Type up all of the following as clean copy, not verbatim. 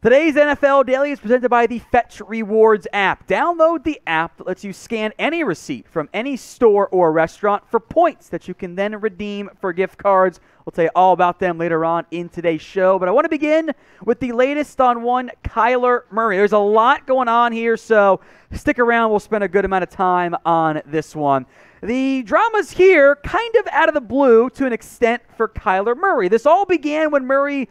Today's NFL Daily is presented by the Fetch Rewards app. Download the app that lets you scan any receipt from any store or restaurant for points that you can then redeem for gift cards. We'll tell you all about them later on in today's show. But I want to begin with the latest on one Kyler Murray. There's a lot going on here, so stick around. We'll spend a good amount of time on this one. The drama's here kind of out of the blue to an extent for Kyler Murray. This all began when Murray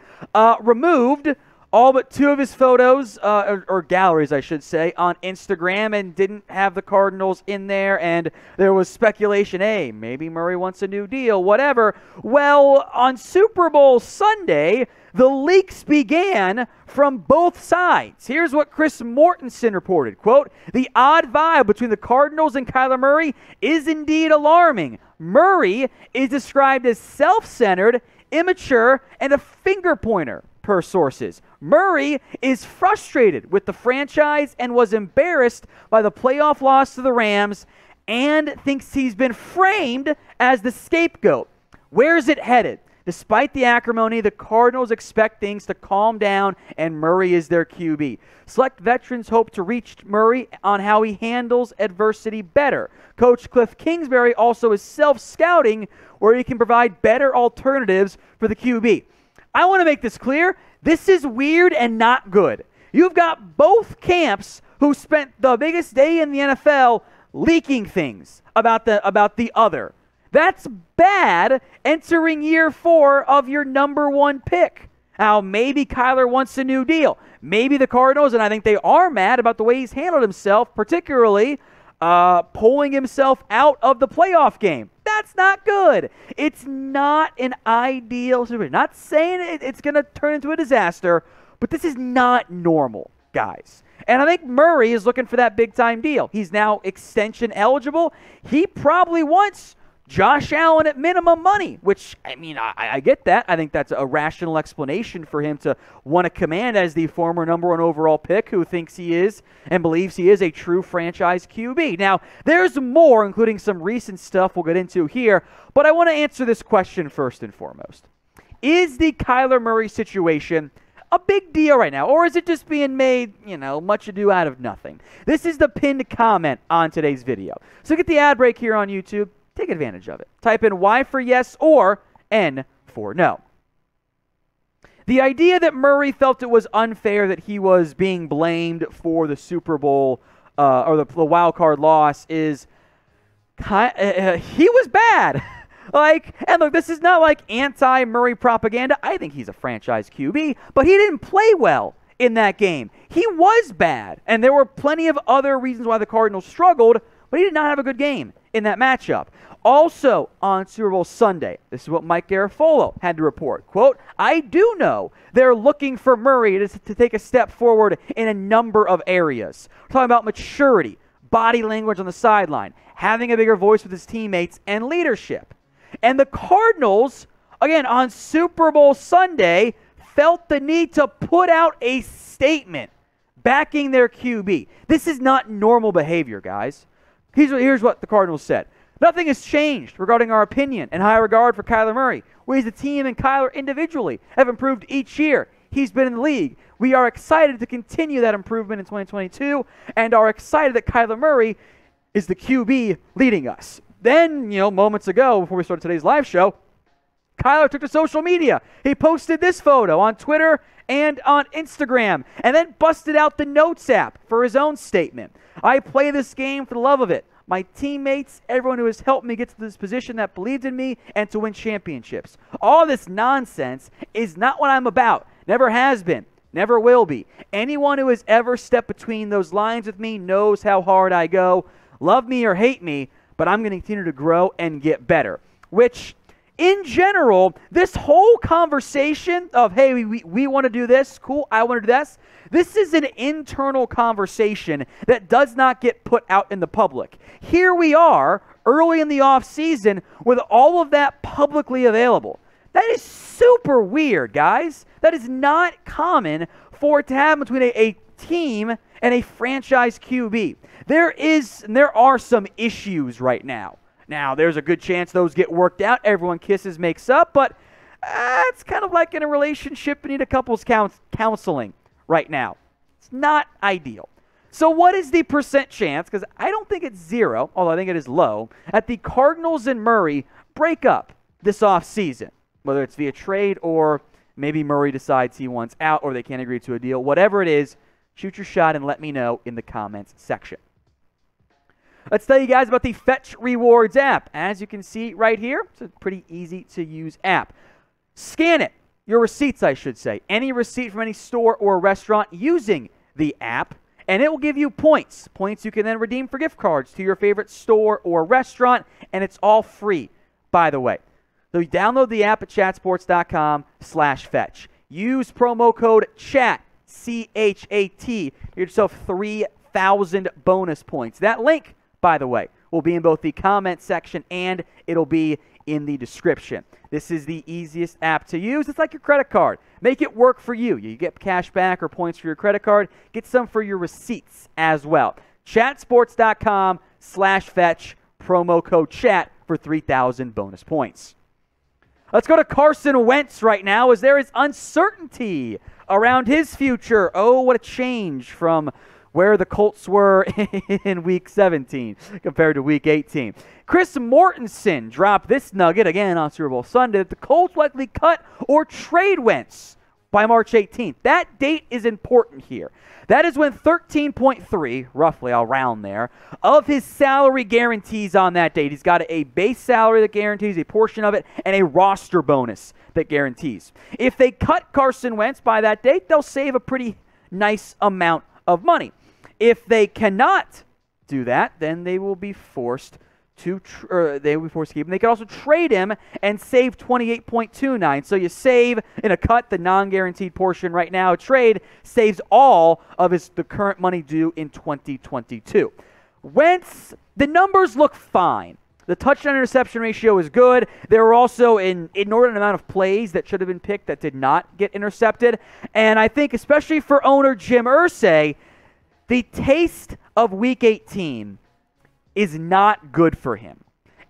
removed all but 2 of his photos, or galleries, I should say, on Instagram and didn't have the Cardinals in there. And there was speculation, hey, maybe Murray wants a new deal, whatever. Well, on Super Bowl Sunday, the leaks began from both sides. Here's what Chris Mortensen reported. Quote, "The odd vibe between the Cardinals and Kyler Murray is indeed alarming. Murray is described as self-centered, immature, and a finger pointer, per sources. Murray is frustrated with the franchise and was embarrassed by the playoff loss to the Rams and thinks he's been framed as the scapegoat. Where's it headed? Despite the acrimony, the Cardinals expect things to calm down, and Murray is their QB. Select veterans hope to reach Murray on how he handles adversity better. Coach Cliff Kingsbury also is self-scouting where he can provide better alternatives for the QB. I want to make this clear. This is weird and not good. You've got both camps who spent the biggest day in the NFL leaking things about the other. That's bad entering year 4 of your number 1 pick. Now, maybe Kyler wants a new deal. Maybe the Cardinals, and I think they are mad about the way he's handled himself, particularly pulling himself out of the playoff game. That's not good. It's not an ideal situation. Not saying it's going to turn into a disaster, but this is not normal, guys. And I think Murray is looking for that big-time deal. He's now extension eligible. He probably wants Josh Allen at minimum money, which, I mean, I get that. I think that's a rational explanation for him to want to command as the former number 1 overall pick who thinks he is and believes he is a true franchise QB. Now, there's more, including some recent stuff we'll get into here, but I want to answer this question first and foremost. Is the Kyler Murray situation a big deal right now, or is it just being made, much ado out of nothing? This is the pinned comment on today's video. So get the ad break here on YouTube. Take advantage of it. Type in Y for yes or N for no. The idea that Murray felt it was unfair that he was being blamed for the Super Bowl or the wild card loss is he was bad. And look, this is not like anti-Murray propaganda. I think he's a franchise QB, but he didn't play well in that game. He was bad, and there were plenty of other reasons why the Cardinals struggled, but he did not have a good game in that matchup. Also on Super Bowl Sunday, this is what Mike Garoppolo had to report. Quote, "I do know they're looking for Murray to take a step forward in a number of areas." We're talking about maturity, body language on the sideline, having a bigger voice with his teammates, and leadership. And the Cardinals, again, on Super Bowl Sunday, felt the need to put out a statement backing their QB. This is not normal behavior, guys. Here's what the Cardinals said. "Nothing has changed regarding our opinion and high regard for Kyler Murray. We as a team and Kyler individually have improved each year he's been in the league. We are excited to continue that improvement in 2022 and are excited that Kyler Murray is the QB leading us." Then, moments ago, before we started today's live show, Kyler took to social media. He posted this photo on Twitter and on Instagram, and then busted out the Notes app for his own statement. "I play this game for the love of it. My teammates, everyone who has helped me get to this position that believed in me and to win championships. All this nonsense is not what I'm about. Never has been. Never will be. Anyone who has ever stepped between those lines with me knows how hard I go. Love me or hate me, but I'm going to continue to grow and get better." Which, in general, this whole conversation of, hey, we want to do this, cool, I want to do this is an internal conversation that does not get put out in the public. Here we are, early in the offseason, with all of that publicly available. That is super weird, guys. That is not common for it to happen between a team and a franchise QB. There are some issues right now. Now, there's a good chance those get worked out. Everyone kisses, makes up, but it's kind of like in a relationship, you need a couple's counseling right now. It's not ideal. So what is the percent chance, because I don't think it's 0, although I think it is low, that the Cardinals and Murray break up this offseason, whether it's via trade or maybe Murray decides he wants out or they can't agree to a deal. Whatever it is, shoot your shot and let me know in the comments section. Let's tell you guys about the Fetch Rewards app. As you can see right here, it's a pretty easy to use app. Scan it, your receipts I should say, any receipt from any store or restaurant using the app, and it will give you points. Points you can then redeem for gift cards to your favorite store or restaurant, and it's all free, by the way. So you download the app at chatsports.com/fetch. Use promo code CHAT, C-H-A-T. Get yourself 3,000 bonus points. That link, by the way, will be in both the comment section and it'll be in the description. This is the easiest app to use. It's like your credit card. Make it work for you. You get cash back or points for your credit card. Get some for your receipts as well. Chatsports.com/fetch. Promo code CHAT for 3,000 bonus points. Let's go to Carson Wentz right now, as there is uncertainty around his future. Oh, what a change from where the Colts were in Week 17 compared to Week 18. Chris Mortensen dropped this nugget again on Super Bowl Sunday that the Colts likely cut or trade Wentz by March 18th. That date is important here. That is when 13.3, roughly, I'll round there, of his salary guarantees on that date. He's got a base salary that guarantees a portion of it and a roster bonus that guarantees. If they cut Carson Wentz by that date, they'll save a pretty nice amount of money. If they cannot do that, then they will be forced to keep him. They could also trade him and save 28.29. So you save in a cut the non-guaranteed portion right now. A trade saves all of the current money due in 2022. Wentz, the numbers look fine. The touchdown interception ratio is good. There were also an inordinate amount of plays that should have been picked that did not get intercepted. And I think especially for owner Jim Irsay, the taste of Week 18 is not good for him.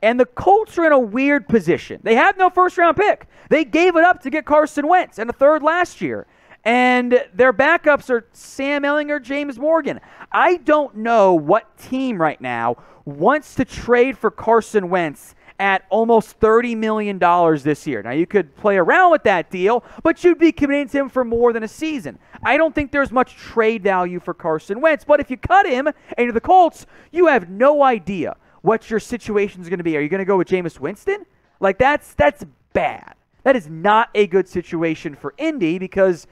And the Colts are in a weird position. They have no first-round pick. They gave it up to get Carson Wentz and a third last year. And their backups are Sam Ehlinger, James Morgan. I don't know what team right now wants to trade for Carson Wentz at almost $30 million this year. Now, you could play around with that deal, but you'd be committing to him for more than a season. I don't think there's much trade value for Carson Wentz, but if you cut him and you're the Colts, you have no idea what your situation is going to be. Are you going to go with Jameis Winston? Like, that's bad. That is not a good situation for Indy because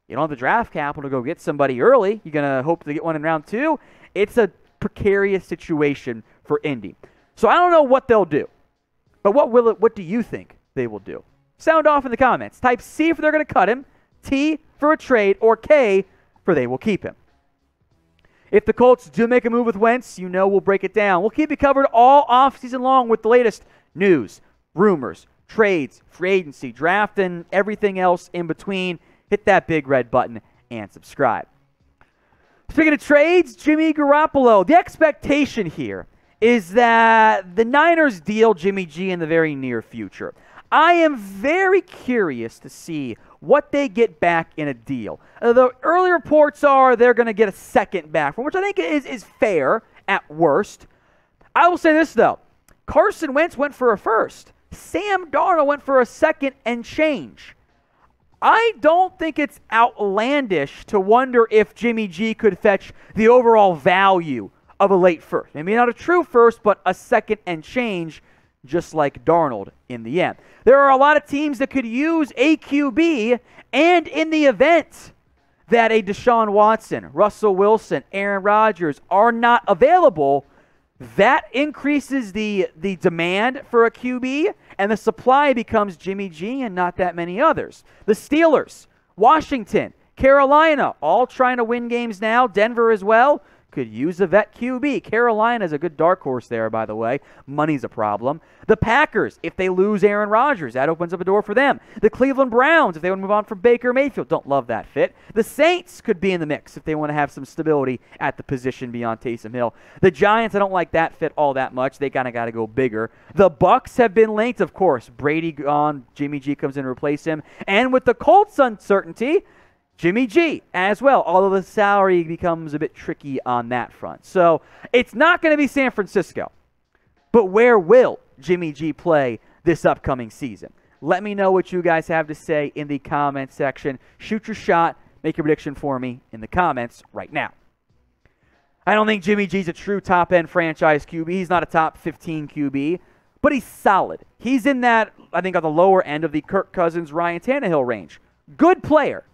you don't have the draft capital to go get somebody early. You're going to hope to get one in round 2. It's a precarious situation for Indy. So I don't know what they'll do. But what do you think they will do? Sound off in the comments. Type C if they're going to cut him, T for a trade, or K for they will keep him. If the Colts do make a move with Wentz, you know we'll break it down. We'll keep you covered all offseason long with the latest news, rumors, trades, free agency, draft, and everything else in between. Hit that big red button and subscribe. Speaking of trades, Jimmy Garoppolo. The expectation here is that the Niners deal Jimmy G in the very near future. I am very curious to see what they get back in a deal. The early reports are they're going to get a second back, which I think is fair at worst. I will say this, though. Carson Wentz went for a first. Sam Darnold went for a second and change. I don't think it's outlandish to wonder if Jimmy G could fetch the overall value of a late first. Maybe not a true first, but a second and change, just like Darnold in the end. There are a lot of teams that could use a QB, and in the event that a Deshaun Watson, Russell Wilson, Aaron Rodgers are not available, that increases the demand for a QB, and the supply becomes Jimmy G and not that many others. The Steelers, Washington, Carolina, all trying to win games now. Denver as well. Could use a vet QB. Carolina's a good dark horse there, by the way. Money's a problem. The Packers, if they lose Aaron Rodgers, that opens up a door for them. The Cleveland Browns, if they want to move on from Baker Mayfield, don't love that fit. The Saints could be in the mix if they want to have some stability at the position beyond Taysom Hill. The Giants, I don't like that fit all that much. They kind of got to go bigger. The Bucks have been linked, of course. Brady gone, Jimmy G comes in to replace him. And with the Colts' uncertainty, Jimmy G as well, although the salary becomes a bit tricky on that front. So it's not going to be San Francisco. But where will Jimmy G play this upcoming season? Let me know what you guys have to say in the comment section. Shoot your shot. Make your prediction for me in the comments right now. I don't think Jimmy G's a true top-end franchise QB. He's not a top 15 QB, but he's solid. He's in that, I think, on the lower end of the Kirk Cousins, Ryan Tannehill range. Good player.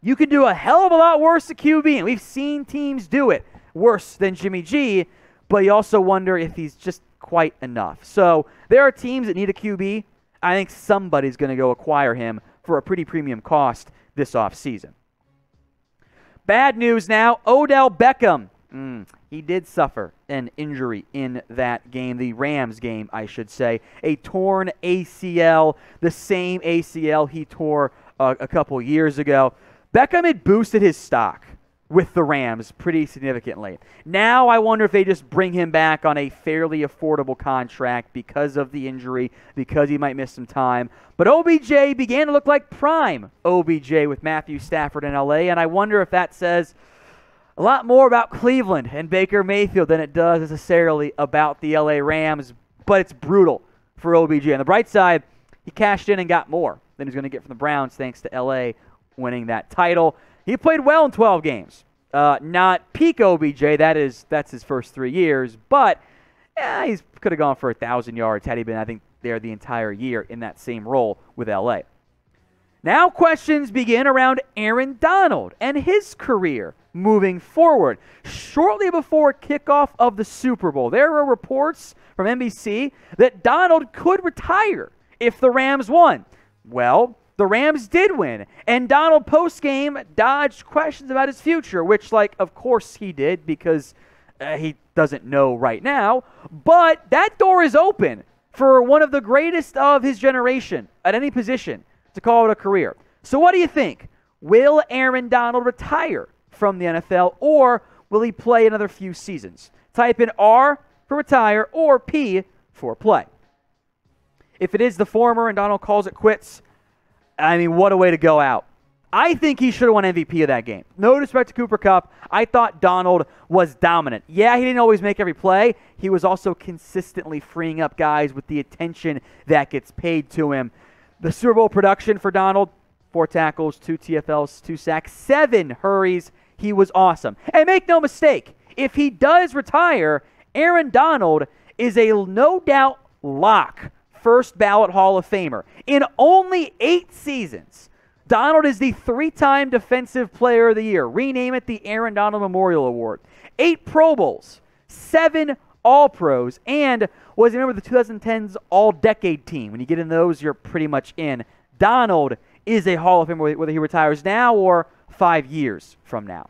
You can do a hell of a lot worse at QB, and we've seen teams do it worse than Jimmy G, but you also wonder if he's just quite enough. So there are teams that need a QB. I think somebody's going to go acquire him for a pretty premium cost this offseason. Bad news now, Odell Beckham. He did suffer an injury in that game, the Rams game, I should say. A torn ACL, the same ACL he tore a couple years ago. Beckham had boosted his stock with the Rams pretty significantly. Now I wonder if they just bring him back on a fairly affordable contract because of the injury, because he might miss some time. But OBJ began to look like prime OBJ with Matthew Stafford in LA, and I wonder if that says a lot more about Cleveland and Baker Mayfield than it does necessarily about the LA Rams, but it's brutal for OBJ. On the bright side, he cashed in and got more than he's going to get from the Browns thanks to LA winning that title. He played well in 12 games. Not peak OBJ, that's his first 3 years, but he could have gone for 1,000 yards had he been, I think, there the entire year in that same role with LA. Now questions begin around Aaron Donald and his career moving forward. Shortly before kickoff of the Super Bowl, there were reports from NBC that Donald could retire if the Rams won. Well, the Rams did win, and Donald post-game dodged questions about his future, which, of course he did because he doesn't know right now. But that door is open for one of the greatest of his generation at any position to call it a career. So what do you think? Will Aaron Donald retire from the NFL, or will he play another few seasons? Type in R for retire or P for play. If it is the former and Donald calls it quits, I mean, what a way to go out. I think he should have won MVP of that game. No disrespect to Cooper Kupp. I thought Donald was dominant. Yeah, he didn't always make every play. He was also consistently freeing up guys with the attention that gets paid to him. The Super Bowl production for Donald, 4 tackles, 2 TFLs, 2 sacks, 7 hurries. He was awesome. And make no mistake, if he does retire, Aaron Donald is a no-doubt lock first ballot Hall of Famer. In only 8 seasons, Donald is the 3-time Defensive Player of the Year. Rename it the Aaron Donald Memorial Award. 8 Pro Bowls, 7 All-Pros, and was a member of the 2010s All-Decade team. When you get in those, you're pretty much in. Donald is a Hall of Famer, whether he retires now or 5 years from now.